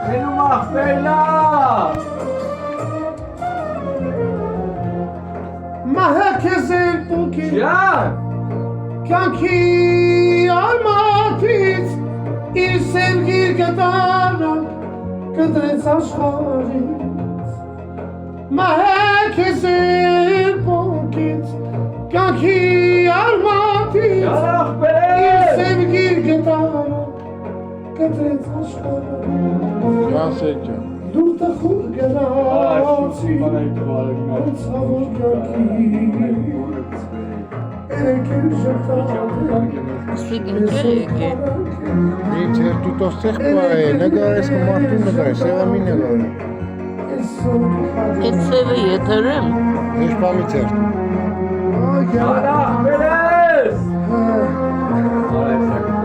Benim ahbeyla! Herkesin bugün Can! kanki almatiz il sevgi kadar kadret aşkarız herkesin bugün kanki almatiz Can il ahbeyla! sevgi kadar kadret aşkarız Can Seçcan. dur da kur Aa, gerazı şimdi bana itibar etmez. Savur kanki Nici tu to sehpa negare ska martu negare seva mi negare. Etseve yeterim. Nici pa mi cer. Can ahbeyla! Oraya sakın.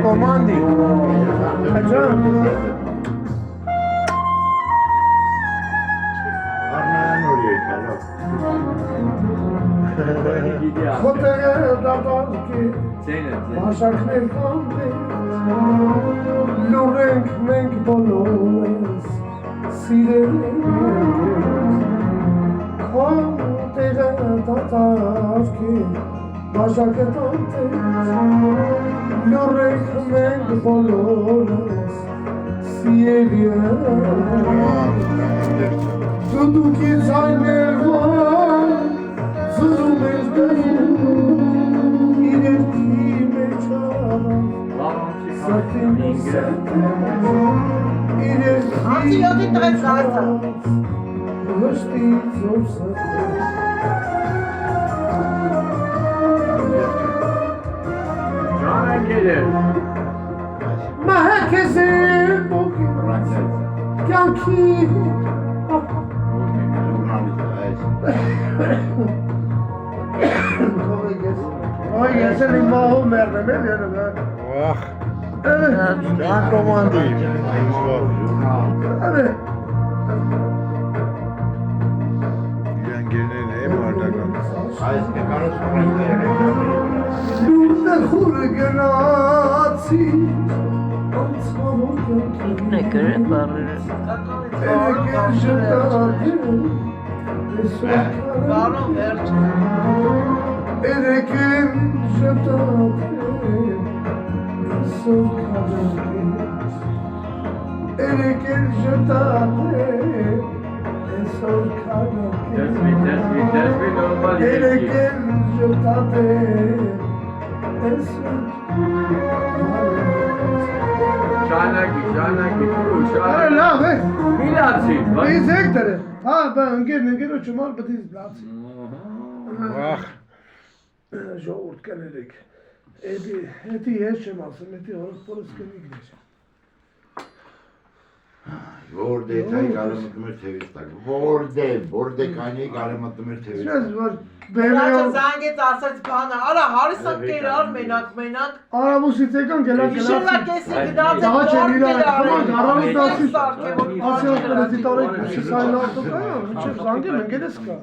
Comandi. Arnayan oraya kalır. Zeynep. Lurenk menk bolores Kontega tatavki Başak tante Lurenk menk bolores Tudo que sai nervoso Tudo mesmo İlerkime çağıran Antibiyotik zaten. Can'a gelir. Ma herkese bugün kanki Kolay gelsin imahı merhaba diyorum ben. Vah. Can comandi. Hadi. Yan geline ne var da kan. Luna hurganati Ne göre bağırır. Bağırın ver. Erekin şatadı Erekin şatadı Tesbih normal ilişki. Erekin şatadı Can'a git. Öyle abi. Milatsi. Biz ekleri. Ha ben gene uçumal bitiz blat. Vah. Joğurt gelerek. Eti yaşamasın. Eti orası polis gidecek. Vorde tay garımıtımır tevistak. Vorde kani garımıtımır tevistak. Söz var. Raça Benim zanget asat bana. Ara harisak geliyor menak. ara bu sitekan gelen İşler kesin gıda Daha çeviriyor. Tamam, aramızda siz. Asya kalesi tarih bir sayılar tutuyor. Çok zange men geleska.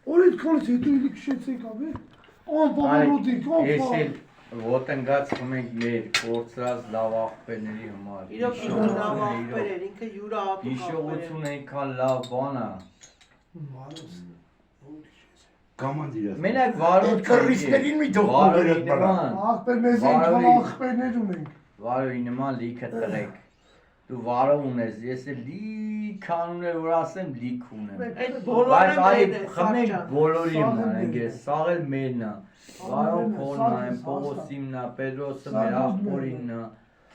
Olit kalesi tu dik şey çek abi. On pavarodik, on Esil ոտնգած խմենք մեր կորցրած լավ աղբերների համար։ Իրոք լավ աղբեր ինքը յուրա ապուկ Հիշողություն այնքան լավ բան է։ Կամանդիրը։ Մենակ վարոդ Կռիչներին մի թող վարոդի կողերդ նման, Ախպեր մեզ են քան ախպերներ ունենք։ վարոդի նման լիքը տղեկ։ Դու վարո ունես, ես էլ լիք անուններ որ ասեմ լիք ունեմ։ Այդ Բայց այ բոլորը խմենք բոլորի Սաղ ման, են ընկեր, սաղ էլ մերն է։ Վարո քոնն է, Պողոսիմն է, Պետրոսը մեր աղբորինն է։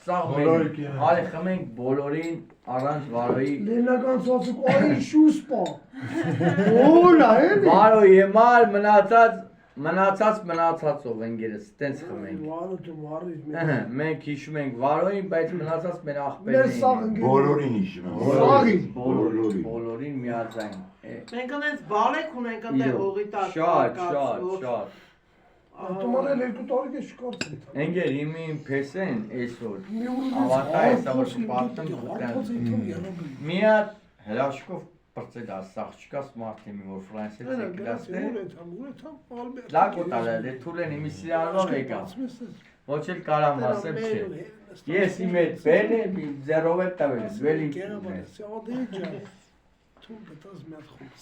Սաղ մեր, այ խմենք բոլորին առանց վարոյի Լենական ծածուկ այ շուսպա։ Օլա էլի։ Վարոյի համար մնացածով ընկերս, տենց խմենք։ Վարը դու վարից Մենք հիշում ենք վարոյին, բայց մնացած մեր մեր աղբերն սաղ էին։ ընկեր։ Բոլորին իշում եմ։ Սաղին։ Բոլորին միաձայն։ Մենք այնց բալեք ունենք այդտեղ հողի տակ։ Շատ։ Տոմարել երկու տարի է շկարծել։ Ընկեր իմին փեսեն այսօր։ Մի ուր Ավարտա էսա որ պատմեմ կուտան։ Մի հատ հրաշքով պրծել ասախ չկաս մարդի մի որ ֆրանսիացի Այո, գլասներ գնացել, ալբերտ։ լակոտալը դե թուլեն իմի սիրալով եկա ոչ էլ կարամ ասեմ չէ ես իմ հետ բել եմ զերով է տվել զվելի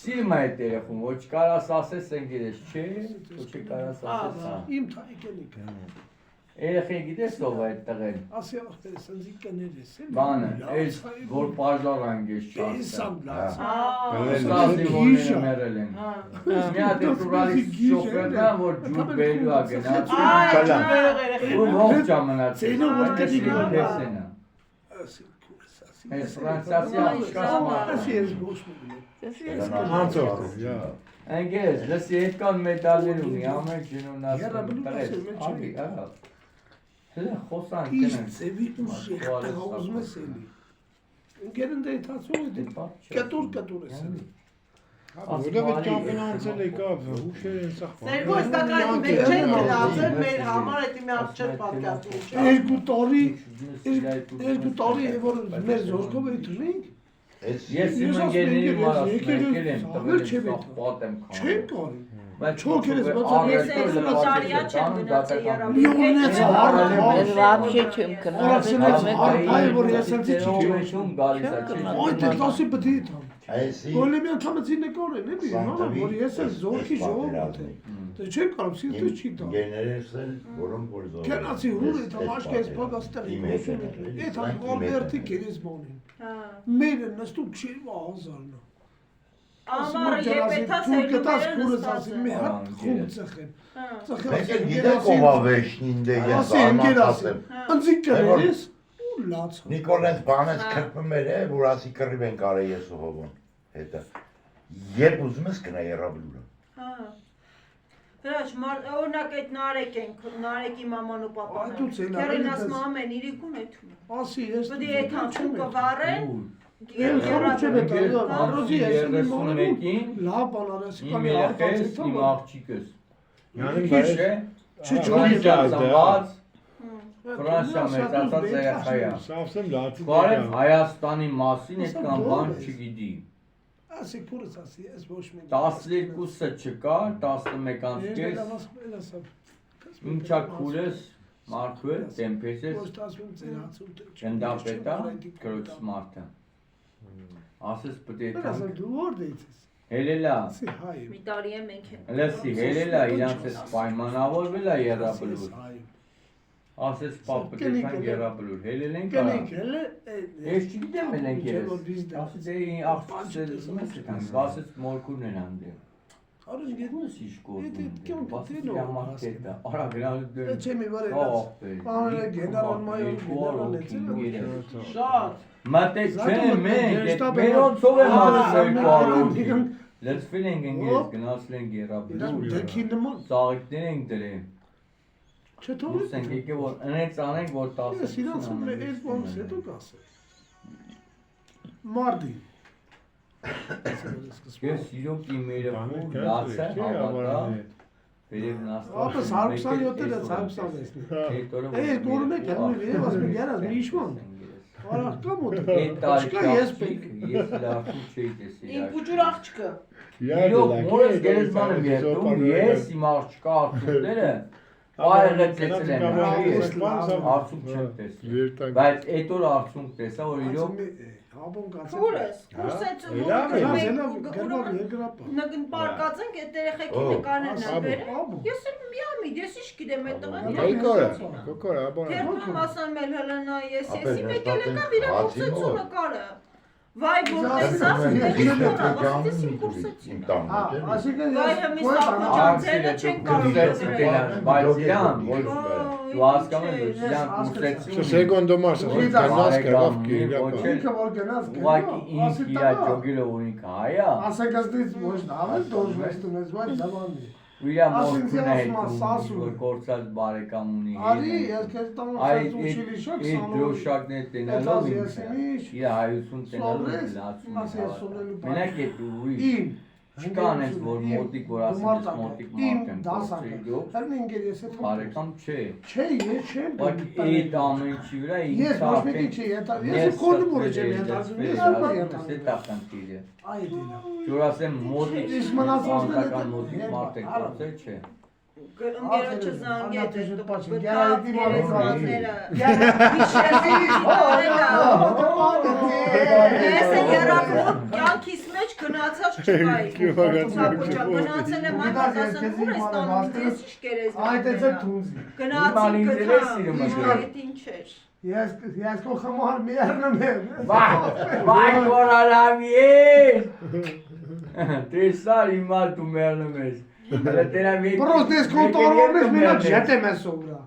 սիրում է այդ երեխուն ոչ կարաս ասես ընկերես չէ ոչ կարաս ասես Իմ թայկենիկ։ երեխեն գիտես ով է այդ տղեն Ասի ախպերս ընձիկ կներես։ բանը այս որ պաժար անգես չասը Սամբլաց։ Սասի որները մերել են մի հատ է տուրալիս շոֆերնա որ ջուր բելու ա գնաց ու ողջ ամնաց տեսենա այս ֆրանսիացի աղջկաս մարդ Ասի ես ոչ մոտ։ Անցորդ, ja. Ընկերս, լսի հետքան մեդալներ ունի, ամեն ջնունած տղեց, ալի, աղա Հլը խոսանք Իսկ կնենք ծևի ուժեղ տղա ուզում ես էլի։ Ընկերն դե թացում է կտուր ես էլի։ Որովհետև ճամպիոն անցել եկա, ուշեր են սախ։ Սերգո սկակայից մենք չենք գնացել, մեր համար այդ մի առջև պատկասում չէ։ Երկու տարի է որ մեր զորքով էի թռինք, Ես իմ ընկերների մարաս մեկել եմ տվել եմ սաղ պատ եմ չեն քանում կարի։ Բայց Չոք ես առեստը Իտալիա չեմ գնացել Լիոնից Вообще чем Օրացնեց արփայ որ ես էլ Ձերով չիչ։ մեջում գալիս է Այդ է դասի պետք է տամ։ Այսի Գոլի մի անգամից նկարեն էլի, որ ես էլ զորքի ժողովուրդ եմ։ Դե չեն կարող սիրտը չի տա։ գեներես են, որոնք որ զորում։ Կենացի հուր է թամ աշկայս պագաստեղի խոսում է։ Էդ համ Ալբերտի կերես բանին։ Մերը նստում չի 1000-ն։ Ամառը եփեթա սերունդերը ասի մի հատ խումբ ծխեմ։ Մենք էլ գիտենք ով ա վեշնին դե ես Ասի ընկեր ասի։ անացեմ։ Ընձիկ կերես ու լաց։ Նիկոլենց բանես քրպում էր է, որ ասի կռիվ են կարե ես ու հովոն հետը։ Երբ ուզում ես կնա երաբլուրը։ Հա Հրաշ, օրինակ այդ Նարեկի մաման ու պապան Կերին ասում ամեն իրիկուն է թում Ասի ես։ Բդի այդ հաչում կվարեն Երեսունմեկին լավ բան արես իմ երեխես, իմ աղջիկս Yani Քիչ է, Ֆրանսիա ծնված, Ֆրանսիա մեծացած երեխա է Savsem laat. Բարև Հայաստանի մասին այդքան բան չգիտի Ասի քուրս ասի ես ոչ մի 12-ը չկա, 11-ից ինչա քուրս մարդու է, տեմպես ես, գնդապետա, կրոց մարդը Ասես պտի Ասա էթանք դու որ դեյցես Հելելա, Ասի հայ Մի տարի է մենք ենք լսի, հելելա իրանց ես պայմանավորվել է երաբլուր Ասես պապ պտի էթանք երաբլուր, հելել ենք արա Կնիկ հելը Ես չգիտեմ էլ ենք երես Ասես է աղջիկս ես էթանք, ասես մորքուրն են անդեմ Արուս գետն Ոնց իշ Եթե գործում, կյոն բասի կտենո, ճամարկետը, արա գնալու դեմ Չէ մի բարի Պարը գեներալ մայոր գեներալ է Շատ Մատես չէ մենք, մերոնցով եմ ասել կարոտ Լծվել ենք ես, գնացել ենք երաբլուր Դեքի նման Ծաղիկներ ենք դրել Չթողի Դուրս ենք եկել որ ընեց անենք որ 10 Ես իրանց մը այդ բանս հետո կասել Մարդի Ես իրոք իմ երեխու լացը հավատա Վերև Ապա 127-ը 126 Էս գորում եք հնում երև ասում գերազ մի իշման Արախ կա մոտը Այդ տարիք ես պետք ես լարդու չէի տեսել Իմ փուջուր աղջկը Իրոք մորս գերեզման եմ երդում, ես իմ աղջկա արցունքները Այղեցեցել եմ, արցունք չեմ տեսել Բայց այդ օր արցունք տեսա, որ իրոք Քուրս, քուրսեցու պարկած ենք այդ երեխեքի նկարներն են բերել Ես էլ միամիտ, ես ինչ գիտեմ այդ տղան Kokora, abona. Թերթում ասեմ էլ հլնա ես եկել եկավ իրա քուրսեցու նկարը Վայ որ տեսավ, դեսի քուրսեցի Ասիկը Վայ հմի սապոճանցելը չեն կարող Բայց իրան, որ դու հասկանում ես, իրան կուրսեցի Secondo Mars, Kanas Kravki. Ինքը որ գնաց Ուղղակի ինք իրա ջոգելով ունիք հայա Ասակազդից ոչ նավել դոժվեստում ես բայց դավանի ու իրա մորքուն է հետում, որ կործած բարեկամ ունի Արի, ես քեզ տամ Այդ ուշիլի շոկ դրոշակներ տենալով ինքը, իր հայություն տենալով լացում ասի ես սովորելու Մենակ էդ ուրիշ, Իմ Չկան ես որ մոտիկ որ ասես մոտիկ մարդ եմ դասակը։ Հələ ինգեր ես հետ։ բարեկամ չէ։ Չէ, ես չեմ։ Բայց այդ ամեն ինչի վրա Ես ոչ մեկի չի հետա։ Ես կորնում որ չեմ հետա։ Ես ալբա հետա։ Դա խնդիրը։ Այ դինա։ Որ ասեմ մոտիկ Իսկ մնացածները մոտիկ մոտիկ մարդ է կասել չէ։ Ընկերոջը զանգեց այդ Ես երակոմ կյանքիս մեջ գնացած չկայի Գնացել եմ այդ ասասն ուր ես տանում ես չկերես Այդ է թունզի։ Գնացին գտան այդ ինչ էր Ես քո խմար միառնում եմ։ Վայ կորալամ ես։ Տեսար հիմա դու մեռնում ես։ Просто ես կոնտրոլում ես մենակ ժետեմ ես սովրա։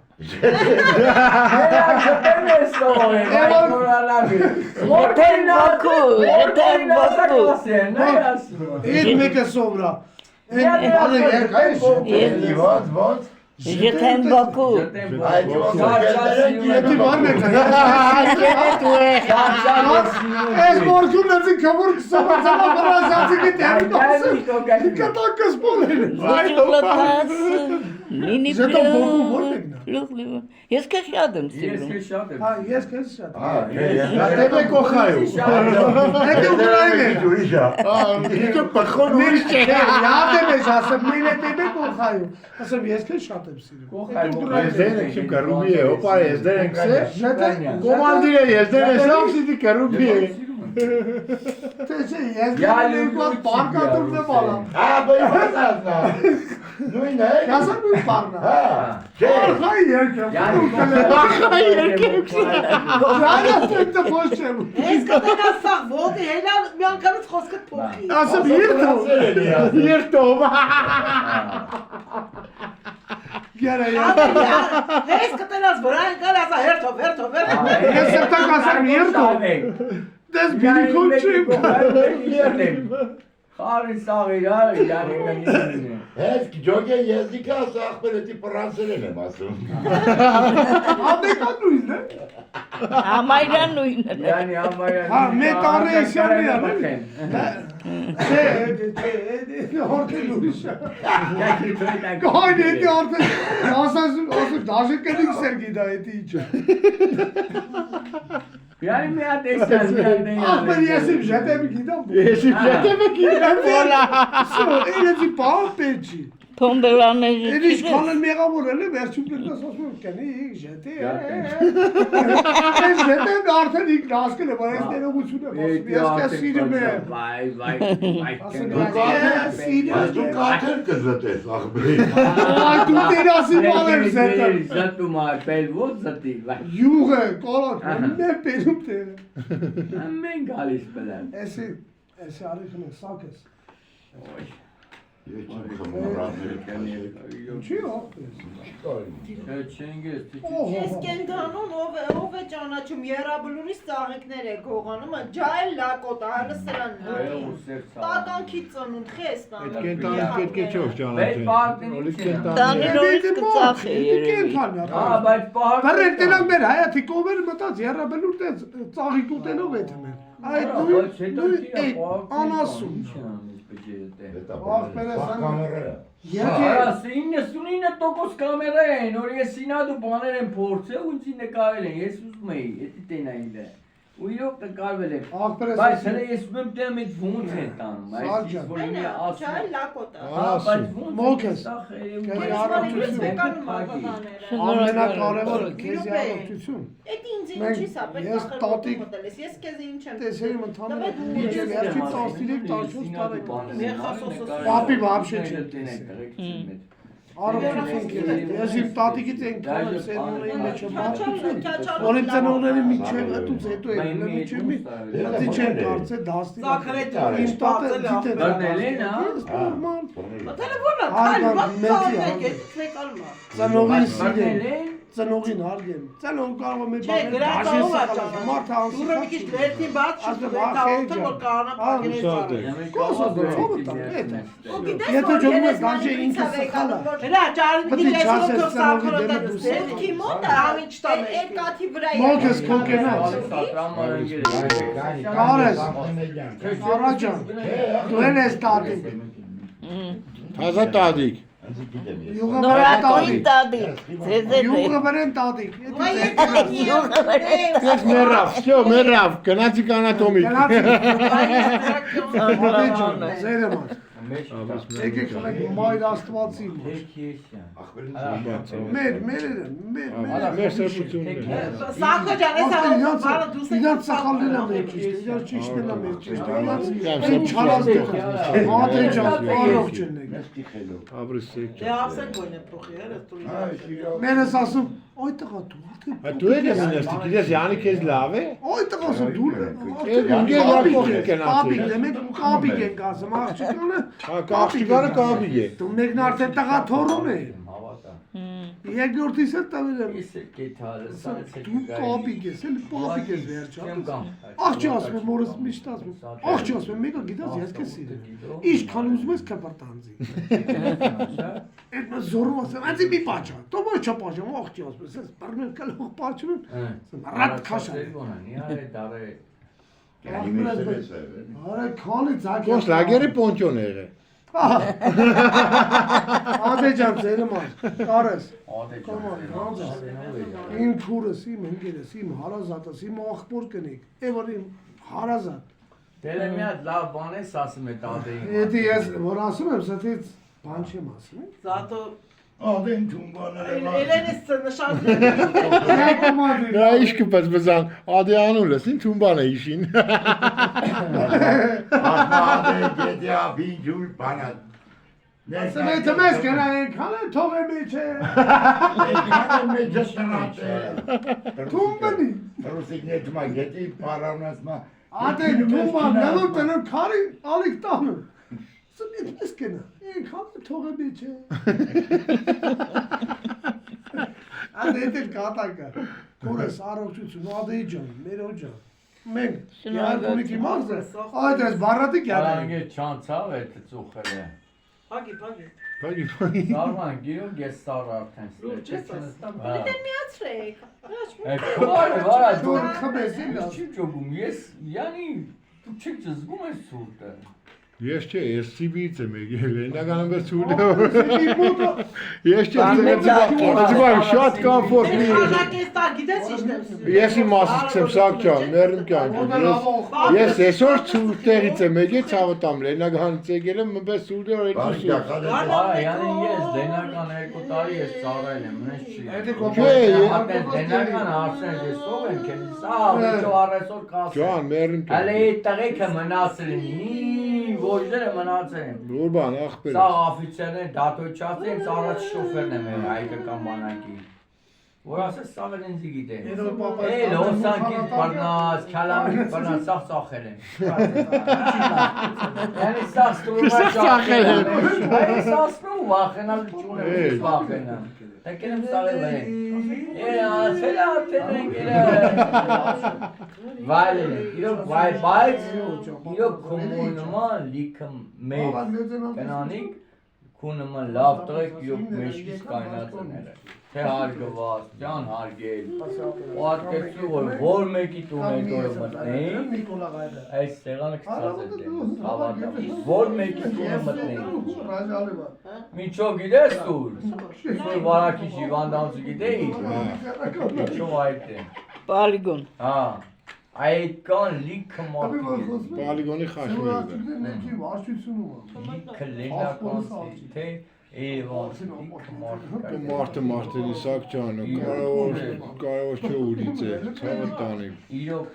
Ժետեմ ես սովրա, վայ կորալամ ես։ Ժետեմ Բաքու, ժետեմ Բաքու։ Իդ մեկը սովրա։ Ոնց Ժետեմ Բաքու։ Եդի վարմ եք։ Ես մորգում նեցին կվոր կսոմացանա վրազացի գիտերի դասը։ Կտակս բոլեր։ Մինի Ժետեմ Բաքու որ մեկնա։ Ես քեզ շատ եմ Ես սիրում։ քեզ շատ եմ։ Ես քեզ շատ։ Տեպե կոխայու։ Հետո ուղրայում եք։ Դու պախոն ուրիշ չէ։ Յադեմ ես ասեմ, մինե տեպե կոխայում։ Ասեմ, ես քեզ շատ եմ սիրում։ Եզդեն եք շուկա ռուբի է, օպա եզդեն եք սե։ Ժետեմ Կոմանդիր է եզդեն է սամ սիդի կա ռուբի է։ Տեսե, ես դեռ պարկատում եմ ալամ։ բայվածնա։ Նույնն է։ Կասա նույն պարնա։ Արխայ երկեմ։ Արխայ երկեմ։ Ժայա տեպտը փոշ չեմ։ Ես կտենաս սաղ ոտի, հելա մի անգամից խոսքըտ փոխի։ Ասեմ երդով։ Երդով։ Գերը Ես կտենաս վրա ընկալ ասա հերթով։ Ես սրտակ ասեմ երդով։ Դες բինիքոն չեմ։ Խարի սաղի յանի կնինին է։ Ես ջոգե եզիկա սաղբերետի պրանսերեն եմ ասում։ Ադեկան նույնն է։ Համայրան նույնն է։ Յանի համարյան։ Հա, մետարը էսյանը հորդել ուրիշ է։ Կոյն էդի հորդել, ասում, դաժե կնիք սերգի դա էդի իչ է։ Յանի մի հատ էսյան մի հատ Ախպեր ես իմ ժետեմի գիտամ։ Ես իմ ժետեմը գիտեմ Վոլա։ Էլեցի պահ պեջի։ Փոմբելաների Էլիշ կանեն մեղավորել է, վերջում կրկաս ասում եմ կնի ժետե։ Ես ժետեմ արդեն իքն ասկել է, բայց ես ներողություն եմ ասում, ես կես սիրում եմ։ Դու կաթեր կզտես աղբերի։ Այ դու տերասի բաներ զետեմ։ Զտում այպել ոտ զտի, վայ։ Յուղ է, կարատ, մեն պերում տերը։ Ամեն գալիս բլեմ։ Էսի արիխն է, սակ ես։ Ես չեմ խմորացել։ Ինչի աղբես։ Չենգես, Ես կենտանուն ով է ճանաչում երաբլուրից ծաղիկներ է գողանում ջայել լակոտ այլը սրանն է տականքի ծնունդ խեստան Կենտանը պետք է չոր ճանաչեն։ տանի նորից կծախի երևի։ բայց պահակ Բրեն տենակ մեր հայաթի կովերը մտած երաբլուր տենց ծաղիկ ուտելով էդ մեր։ Այդ նույն անասում։ Արա 99% կամերա են, որ ես սինադու բաներ եմ փորձել ու ինձի նկարել են, ես ուզում էի, էդի տենային դե։ Ու իրոք նկարվել եմ, բայց հələ ես ուզում եմ տեմ էդ ոնց են տանում, այսինքն որ ինի ասում ջայել լակոտ բայց ոնց Մոքես։ ամենակարևորը քեզ առողջություն։ Էդ ինձ ինչի՞ սա պետք է խրտոտում մտելես ես քեզ ինչ եմ Տեսերի ընդհանուր միջև վերջի 13-14 տարեկան։ Պապի вообще չի Առողջություն քեզ։ Ես իմ տատիկից ենք քանում սերմոնի մեջ մատուցում։ Որին ծնողների միջև ըտուց հետո է միջև մի։ Դի չեն կարծել դաստի։ Իմ տատը դիտել։ Բռնել են, հա։ Տելեֆոնը Ծնողին սիրել։ Բռնել են։ Ծնողին հարգեմ։ Ծնողը կարող է մեր Չէ, գրականում է մարդը Դուրը մի քիչ վերթի բաց շուտ որ կանա պագինես Եթե ջոնում ես դաժե ինքը սխալը։ Հələ ճարի մի քիչ այսօր սարքորոտը Ոտքի մոտ է ամիջ տանը այդ կաթի վրա Մոքես կոկենաց։ Կարես։ Արա ջան։ Դու ես տատիկ։ Թազա տադիկ։ Անցի գիտեմ ես։ Նորակույն տատիկ։ Ձեզ է։ Յուղը բերեն տատիկ։ Ես մեռավ, всё, մեռավ, գնացի կանատոմիկ։ Զերեման։ Մեջ Եկեք խլեք մայր աստվածի։ Մեր։ Մեր սրբությունն է։ Սակո ջան, ես բանը դուս Իրանց սխալներն են մեր ճիշտ, իրանց ճիշտն է մեր ճիշտ։ Իրանց Կամ չարազդող։ Ադե ջան, առողջ ելնեք։ Աբրիսիկ։ դե ասեն գոյն է փոխի, հա, դուրի։ Մերս ասում, «Ոյ տղա դու Դու եք ասնես, գիտես Յանի քեզ լավ է։ Ոյ տղա ասում դու Ինգե լակոխիկ են Կապիկ ասել։ դեմեք կապիկ են ասում աղջիկանը Հա, կապիկանը կապիկ է։ Դու մեկն արդեն տղա թորում է հավատա։ Երկրորդիս էլ տվել Իսկ կեթալը Դու կապիկ ես, էլ պապիկ ես վերջապես Աղջի ասում եմ, մորս միշտ ասում եմ Աղջի ասում եմ, մեկը գիտած ես կես սիրեմ Իշքան ուզում ես կպրտանձի Այդ մը զորում ասեմ, անցի մի պաչա Դու ոչ չպաչամ, աղջի ասում ես բռնել կլող պաչում Ռատ քաշան Արա քանի ձագ Կոս լագերը պոնճոն եղե։ Ադե ջան ծերմա կարես Իմ քուրս, իմ ընկերս, իմ հարազատս, իմ աղբոր կնիկ Եվր իմ հարազատ Դելը մի հատ լավ բան ես ասում է տատեին։ Եթե ես որ ասում եմ, սթից բան չեմ ասում Զատո Ադեն թումբաները։ Էլենից նշաններ։ Նա իշկը պես բզան, ադե անուլս, ինչ ումբան է իշին։ Ադե գետյա բինջուլ բանատ։ Սմեթը մեզ կենա ենքան է թող է մեջ է Եկան մեջը տնատ է։ Թումբնի Ռուսիկն է թումա գետի պարանաս մա։ Ադե թումբա նելու տնում քարի ալիք տանում Սմեթ մեզ կենա ենքան է թող է մեջ է Ադե ետ էլ կատակը Կորես առողջություն ադեի ջան, մեր օջան Մենք երկունիքի մազը այդ ես բարատիկ յադը Արանգե չանցավ է ծուխերը։ Փագի։ Սարման գիրում ես սար արդեն Լուրջ ես ասում։ Դե միացրեք։ Այդ քոյը վարա Դու խմես Ես չի ճոգում, ես յանի դու չեք ճզգում ես սուրտը։ Ես չէ, ես Սիբիրից եմ եկել, ենական եմ սուրդը։ Ես չէ, շատ կամֆորտ մի Շանակես տա գիտես ինչ եմ։ Ես իմ մասից եմ սակ ջան, մերն կյանք։ Ես այսօր սուրտերից եմ եկել ցավտամ, լենականից եկել եմ, մպես սուրդը որ երկու սուրտ։ Արա յանի ես լենական 2 տարի ես ծառայել եմ, ինձ չի։ Լենական հարցեր ես ով եմ քեզ, սա վիճո առեսօր կասեմ։ Ջան, մերն Հələ կյանք։ այդ տղեկը մնացել են, ոչները մնացել են։ Ուրբան, ախպեր։ Սա օֆիցերն է, դատոչացել են, առաջ շոֆերն եմ եղել հայկական բանակի։ Որ ասես սաղ են ինձ գիտեն։ Էլ հոսանքից բռնած, քալամից բռնած, սաղ ծախել են։ Yani sağ stuluma çakել եմ։ Այս ասում վախենալ չունեմ, վախենամ։ Տակերեմ սաղել եմ։ Ասել արդեն եկել։ Վայլել եմ, իրոք բայց իրոք կոմունումա լիքը մեր կնանիք քունումը լավ տղեկ իրոք մեջքից կայնածներ է։ Թե հարգված, ճան հարգել, ու ատկեցու որ մեկի տուն է դորը մտնեին, այս սեղանը կծած է դեմ, հավատամ, որ մեկի տունը մտնեին։ Մինչով գիտես տուր, սուր վարակի ժիվանդանցու գիտեի, մինչով այդ է։ Պալիգոն։ Հա, այդ կան լիքը մարդիկ Պալիգոնի խաշմել է։ լիքը լենականցի, թե Էվանց լիքը մարդիկ Մարդերի սակ ջանը, կարավոր չէ ուրից է, ցավը տանի։ Իրոք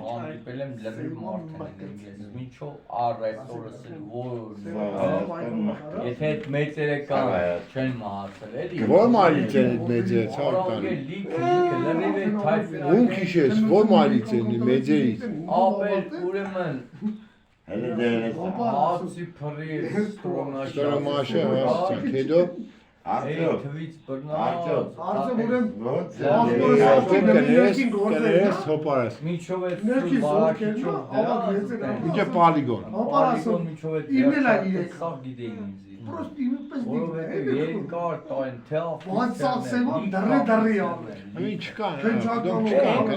հանդիպել եմ լրիվ մարդեն ես, մինչով առեսօրս էլ որ եթե այդ մեծերը կան չեն մահացել էլի Որ մայլից են այդ մեծերը, ցավը տանի։ լիքը լրիվ է թայֆին Ում քիշես, որ մայլից են մեծերից։ ապել ուրեմն Hele devlet. Ացի փռի ստրոմաշա Ստորոմաշը հասցան, հետո Artık. թվից բռնած Արծը ուրեմ կներես հոպարես։ Մինչով այդ Ներքից վարակիչով Իջե պալիգոն։ Պալիգոն մինչով այդ Իմն է իրեք։ սաղ գիտեին ինձ Պրոստ իմը պես որովհետև երկար տային թել Ոնցացեվա դրի Ինչ կան, Քնչական կան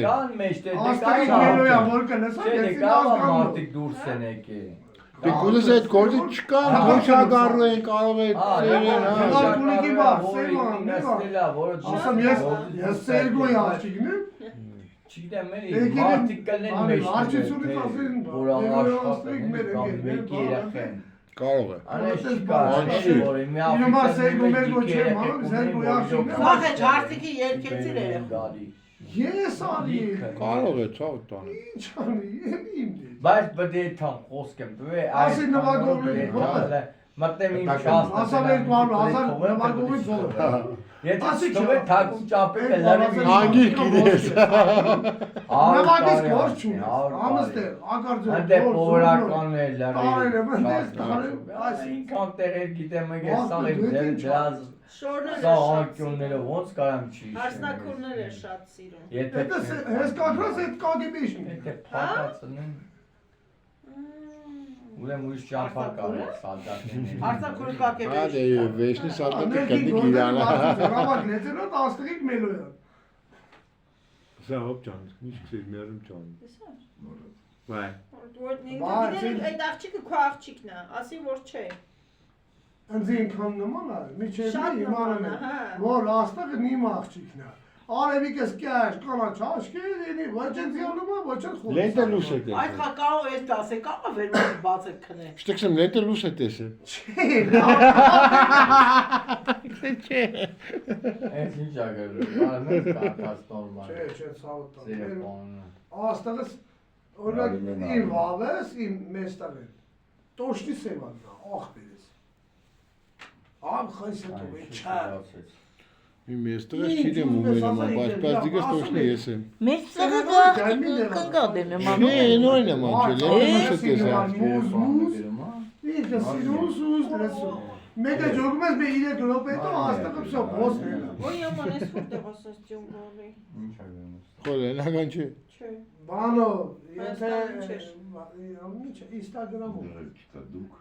կան մեջտեղ Աստղի գելոյա որ կնես Չէ, դե կարող մարդիկ դուրս են եկել։ Պիկուլս այդ գործը չկա, փոշագարու են կարող է սերեն, Ասամ ես Սերգոյի աղջիկն եմ։ Չգիտեմ, մարդիկ կլեն մեջ Արջությունից ասեն, որ աշխատեն կամ մեկի երախեն կարող է։ Անես չի կարող, որ մի Ինոմա Սերգո Մերգո չեմ անում, Սերգոյի աղջիկն եմ։ Սաղ է ջարդիկի երկեցիր երեխա։ Ես արի։ Կարող է, ցավ տան։ Ինչ անի, եմ դե։ Բայց բդե թամ խոսք եմ դու Ասի նվագողի մտնեմ իմ շաստ Ասամ 200,000 նվագողի ծովը։ Եթե ստուգե թակում ճապել է լարի Անգիր գիտես։ Նվագից գործ չունի, ամստեր, ակարձով Անտե պովորական է լարի Տարել եմ, ընդես տարել Այսինքան տեղեր գիտեմ եք ես սաղ եմ ձեր դրազ Շորները Սա շատ անկյունները ոնց կարամ չի Հարսնակուրներ է շատ սիրում։ Եթե Ես կակրաս էտ կագիբիշն Եթե պակացնեն Ուրեմ ուրիշ ճամփա կարել սալդատներին Արցախուրի կակե Ադե վեշնի սալդատը կդի գիրանա։ Ռավակ լեցենա 10 մելոյան Սա հոպ ջան, ինչ քսեր մերում ջան։ Վայ։ Այդ աղջիկը քո աղջիկն է, ասի որ չէ։ Ընձ ինքան նման է, միջև Շատ իմանում նման է, է, հա։ որ աստղը նիմ աղջիկն է։ Արևիկս կյաշ, կանաչ աշկի, դինի, ոչ են զիանում է, ոչ են խորս։ Լենտը լուս է Այդ տեսել։ խակao ես դասե կամա վերմոտ բաց է քնե։ Շտեքսեմ լենտը լուս է տեսել։ Չէ, Այս ինչ ագր արմեն կատած նորմալ չէ, ցավը տա։ Սերեփոն Աստղս, օրինակ, իմ վավես, իմ մեստավեն, տոշտի սևաննա, աղբերես։ Ամ խայսը տով է, չա։ Իմ մեստրը չիդեմ ումերում, բայց դիգս տոշնի ես եմ։ Մեր սեղը կնկադեն եմ անում։ Չէ, նորին եմ անջել, լենտը լուս է տեսել։ Ինքը սիրուսուս դրեսում։ Մեկը ջոգում ես մի 3 րոպե հետո աստղը վсё բոսն է։ Ոյ աման ես որտեղ ասած ջոն գորի։ Ինչ ագր Խորենական չէ։ Չէ։ Բանո, եթե Հայաստանում չէր։ ինչ Instagram-ում Դուք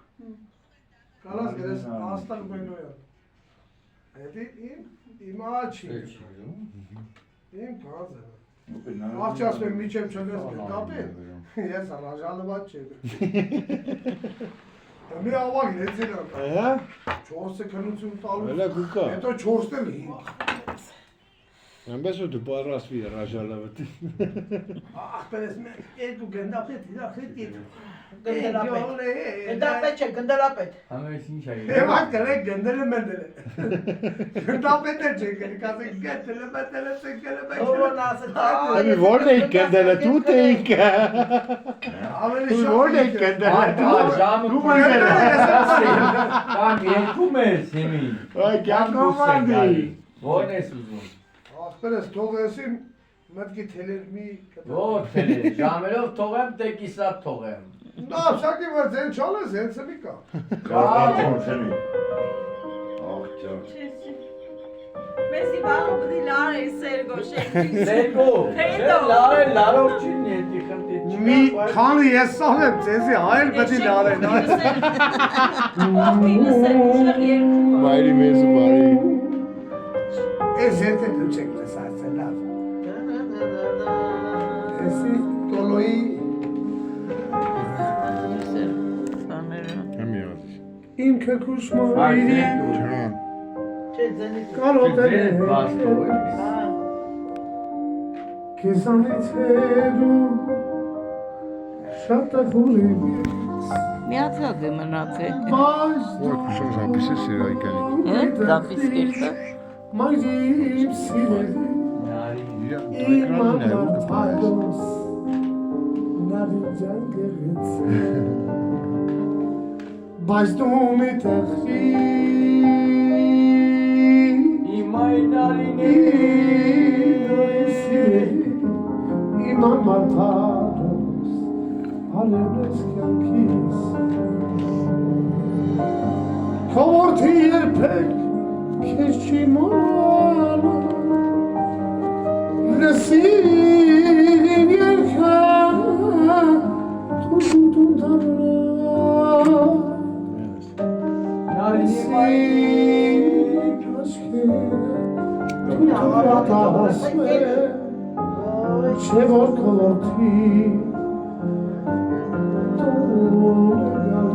կալաս գրես աստղ բենոյան։ Հետի իմ աչի, իմ կազը։ Աղջի ասում եմ միջև չնես գտապել, ես ռաժալված չեմ։ Մի ավակ լեցին եմ, Ահա, 4 քնություն տալու, հələ գուկա։ հետո 4-ն էլ 5։ Այնպես ու դու պարասվի ռաժալավտ։ Ախպերես երկու գնդապետ, իրախետ երկու։ Գնդապետ չէ, գնդալապետ։ Համես ինչ ագր Եվատ կրեք գնդել եմ ընդել է։ Գնդապետ է չէ կրի, կասեք գետել եմ ընդել եմ ծենկել եմ Ո՞րն ասել։ Ամի որն էիք կնդելը, դու էիք։ Ավելի Դու որն էիք կնդելը։ ժամը Դու մենել Կամ երկում ես հիմի Այ կյանքովանդի։ Որն ես ուզում Ախպերես թողեսին մտքի թելեր մի Որ թելեր, ժամերով թողեմ, թե կիսատ թողեմ Նա ապսակի որ ձեն չալես, հենց է մի կա Կարատոն չնի։ Մեսի բաղը բդի լար է Սերգո շենքի։ Սերգո, լարով չին եդի խնդի Մի քանի ես սաղեմ, ձեզի հայել պետի լարեն Ողբինս է ուժեղ երկում։ Բայրի մեզը բարի։ Ես հետ է դու չեք լես ասել լավ Եսի տոլոյի Համի ազի։ իմ քրքուշ մորի Ջան։ Չէ, ձենից։ Կարոտ է Քեզանից հետո շատ ախուրի Միացած է մնացել։ Բայց Որ քուշոն զապիս է սիրայկանի։ Զապիս կերտը։ մայրիմ սիրելի իմ ամարտայոս նարին գերեց Բայց դու մի տխի Իմ այնարին Իմ ամարտայոս Արևն ես կյանքիս Քո որդի երբեք քեզ չի մոռանա Լսիր երգա Դու դառնա Լսիր աչքերը Դու կարատասմե Չէ որ քո որդի Դու նգալ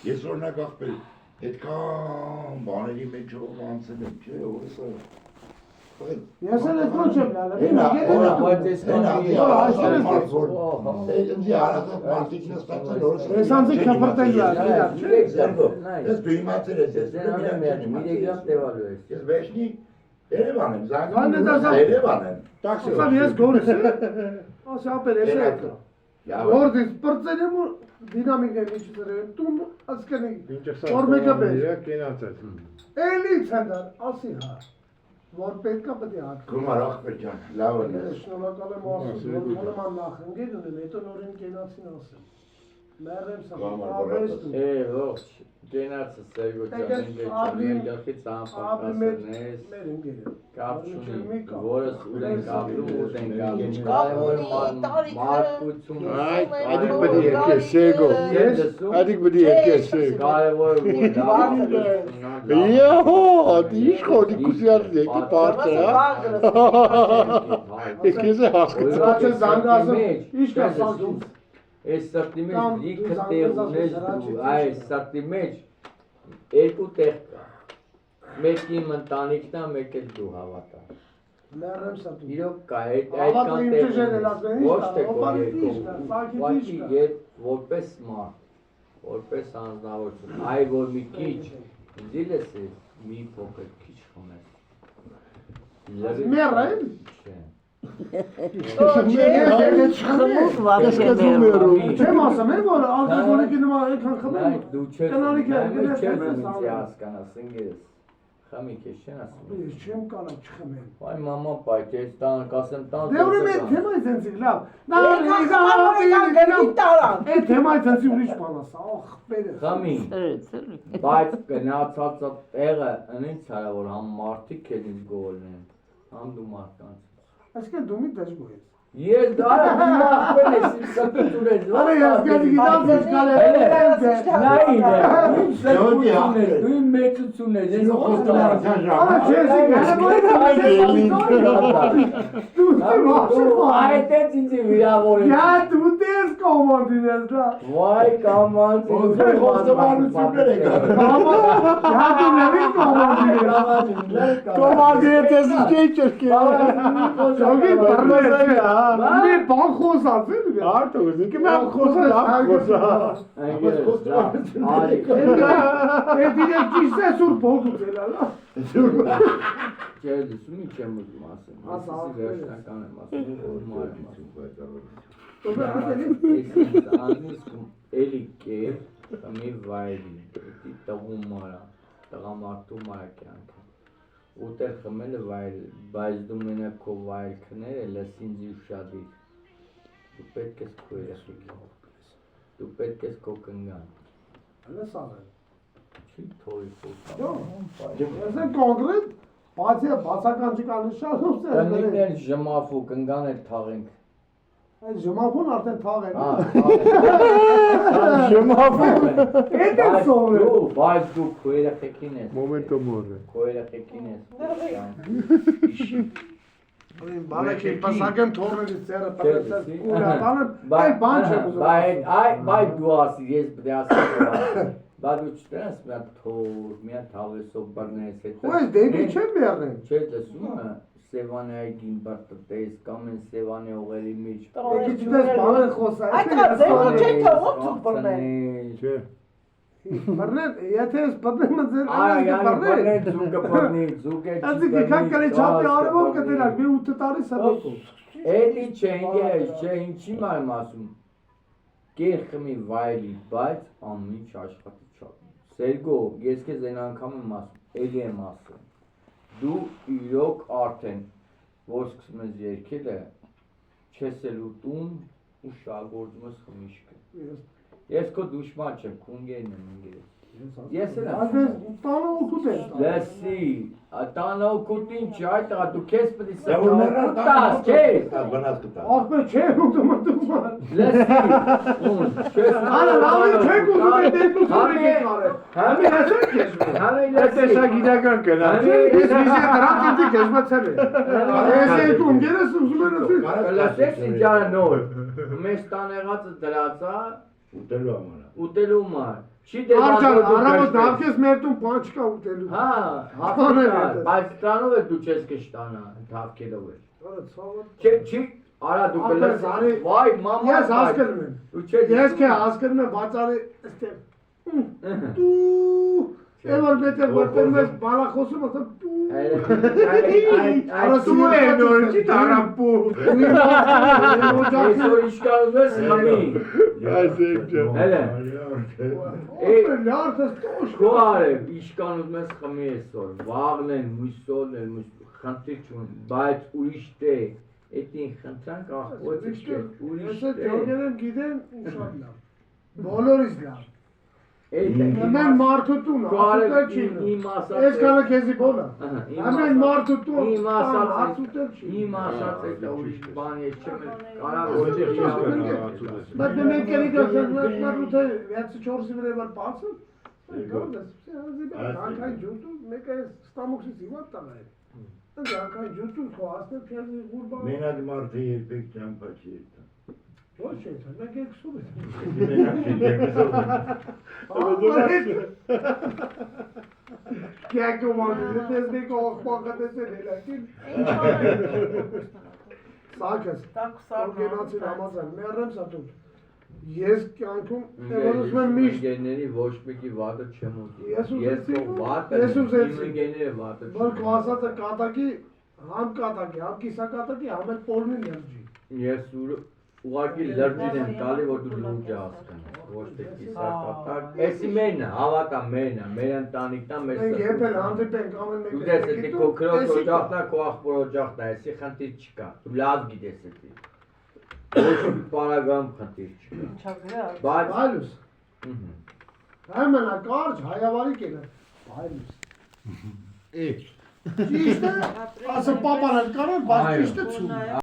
Ես օրինակ ախպեր, այդքան բաների մեջով անցել եմ, չէ, որսը։ Ես էլ ես ոչ եմ լալը։ Ինձ հարազատ մարդիկ նստացել որսը։ Ես անձի կապրտել լալը, Ես դու իմացել ես, ես ես վեշնի Երևան եմ, զանգում Երևան եմ։ ասամ ես գորս եմ, ասապեր ես եմ։ Որդից պրծել եմ ու դինամիկ եմ իչտր եմ, տուն ասկենի, որ մեկը բեր։ Էլից հնդար, ասի հա, որ պետքա պետի հատք։ Գումար ախպեր ջան, լավ են ես։ Շնորհակալ եմ ասում, որ մոլման նախընկել ունեմ, հետո նորին կենացին ասեմ։ Մերեմ սա, ավեստ ու։ ողջ, գենացը Սերգո ջան, ընկերքի ծանփակասնես, կապչունի, որս ուրենք ապրում, ուրենք ապրում, մարդկություն, Adică bădie echel, Sego. Adică bădie echel, Sego. կարևոր Iho, adici khodi kusiardi ki parça. Ekeze haskı. Zaten zangazım, iş kasandım. Այս սրտի մեջ լիքը տեղ ունես դու, այս սրտի մեջ երկու տեղ կա, մեկի իմ ընտանիքն է, մեկ էլ դու հավատա, Մերեմ սա դու։ իրոք կա, այդքան տեղ ունես, ոչ թե քո երկու, ուղղակի ետ որպես մարդ, որպես անձնավորություն, այ որ մի քիչ, ինձ ես մի փոքր քիչ խմես, Մերը եմ։ Չեմ ասում եմ, որ ալկոհոլիկի նման այնքան խմեմ։ դու չես հասկանաս, ընկերս, խմիք ես չեն ասում։ Ես չեմ կարող չխմեմ։ Այ մամա պայք, ես տան կասեմ տան Դե ուրեմն այդ թեմայի ցենցի լավ։ Այդ թեմայի ցենցի ուրիշ բան ասա, ախպերը։ Խմի, բայց գնացածը տեղը ինձ հարա որ համ մարդիկ են ինձ գոլնեն, համ դու մարդկանց։ Այսինքն դու մի դժգոհ ես։ Ես դարա դու ախպել ես իմ սպիտուր ես, Արա ես գիտեմ ես դու իմ մեծություն ես, ես խոստալար Արա չես դու այդեց ինձ վիրավոր ես Յա դու դες կոմանդին ես դա։ Վայ կամանց Խոստովանություններ եք անում։ Յա դու նավի կոմանդին ես։ Komandire tezi geçer ki. Çok iyi parlayacak ya. Ne bak khosasın ya. Artık uzun ki ben kosa lan kosa. Edine kişse sur boğdu celal. Չես դու ինչ եմ ուզում ասեմ, ես վերջնական եմ ասում, որ մարդ ասում, էլի կեր, մի վայրի, դի տղու մարա, տղամարդու մարա կյանքը, ուտեր խմելը վայրի, բայց դու մենակ քո վայրքները լս ինձի ուշադիր, դու պետք ես քո երեխեքին, դու պետք ես քո կնգան, Հələ սաղը։ չի թորի խոսա, Ես են կոնկրետ, բացի բացական չկանշան ուսը։ տնիկներ ժմաֆու կնգան է թաղենք, Այդ ժմափուն արդեն թաղ է։ Էդ է սովը։ Բայց դու քո երեխեքին ես, Momento morre. քո երեխեքին ես, Բանակի պասակեմ թորներից ծերը պրեցել ուրա տանը, այլ բան չեմ ուզում։ Բայց դու ասի, ես պետք է ասեմ, բայց դու չտես մի հատ թոր, մի հատ հավեսով բռնես հետո։ Ու ես դեպի չեմ մեռնեմ։ Չես լսում, Սևանայի գինբար տտես կամ են Սևանի օղերի մեջ։ Եկի չտես բան են խոսա։ Այդ ձերը չեն թողում ցույց բռնել։ Che. Բռնել, եթե ես բռնեմ ձեր Այ, անձը բռնել։ զուգը բռնի, զուգը չի։ Ասի կքան կլի չապի արևով կտերակ, մի 8 տարի սրոքում։ Էդի չէ, չէ, ինչի մայմ ասում։ Կեր խմի վայրի, բայց ամիջ աշխատի չապ։ Սերգո, ես կեզ են անգամ եմ ասում, էլի եմ ասում։ Դու իրոք արդեն, որ սկսում ես երկել է, չես էլ ուտում ու շագործում ես խմիշկը։ Ես քո դուշման չեմ, քո ընկերն եմ ընկերս։ Ես էլ եմ։ Տանը օգուտ է։ Լսի, տանը օգուտ ինչ, այ տղա, դու քեզ պետք է սրտաս, քեզ։ Ախպեր չեմ ուտում ուտում։ Լսի, ուն, չես Արա լավի չեք ուտում է դեպու սուրիկ է կարել։ Համի հասեք ես։ Համի Este լսի, şagidakan kena. Ես վիզե դրանց ինձի կեզմացել է։ Ես երկու ընկերս ուզում են ասել։ լսեք ինջարը նոր, մեզ տան եղածը դրածա, Ուտելու համար։ ուտելու մար, Չի դե Արջան, առավոտ դավքես մեր տուն բան չկա ուտելու։ Հա, հա, բայց դրանով է դու չես կշտանա, դավքելով է։ Արա ցավը։ Չի, արա դու կլես, վայ, մամա։ Ես հասկանում եմ։ Դու չես։ Ես քե հասկանում եմ, բայց արի այստեղ։ Դու Էվար մետը որտեղ ես բալախոսում ասեմ դու։ Դու է նոր չի տարապու։ Այսօր իշկանում ես խմի։ Հելը։ Լարդս տոշ։ Գոհարը իշկանում ես խմի այսօր։ Վաղն են, մույսոն են, խնդիր չուն, բայց ուրիշ դե։ Էդին խնդրանք աղբոցը չէ, ուրիշ Ես դե։ ջոգերեմ գիտեն ու շատ լավ։ Բոլորից լավ։ Էդեն Ամեն մարդու տուն, ասուտել չի։ Ես կանա քեզի բոլա։ Ամեն մարդու տուն, իմ ասած ասուտել չի։ իմ ասած է դա ուրիշ բան ես չեմ կարող ոչինչ չեմ Բայց մենք էլի գացնանք ու թե 6-4-ի վրա բար բացը։ Անկայն ջուտու մեկը ստամոքսի զիվատ տանա է։ Անկայն ջուտու խոհասներ քեզի գուրբա։ Մենակ մարդը երբեք ճամփա չի երթա։ Ոչ չէ, մենք եք սուր է։ Կյակո մանին, դες մեկ ողբակը տեսել հելակին։ Սակս, օրգենացին համազան, մերրեմ սատուտ։ Ես կյանքում էվորս մեն միշտ։ Ինգեների ոչ մեկի վատը չեմ ուտի։ Ես վատը, ուզեցի։ ինգեները վատը չեմ։ Որ կվասածը կատակի, համ կատակի, համ կիսակատակի, համ էլ պորմին լրջի։ Ես ուղղակի լրջին եմ տալի, որ դու լուրջ ասկան, ոչ թե կիսակատակ։ Էսի մենը, հավատա մենը, մեր ընտանիքնա, մեր Մենք եփել հանդիպենք ամեն Դու մեկը։ դες էդի քո քրոջ օջախնա, քո աղբոր օջախնա, էսի խնդիր չկա։ Դու լավ գիտես էդի։ Ոչ մի պարագայում խնդիր չկա։ Բայց Բայլուս։ Հայմնակարջ հայավարի կենը։ Բայլուս։ Ճիշտ է, ասը պապան էլ կարան, բայց ճիշտ է ցուն։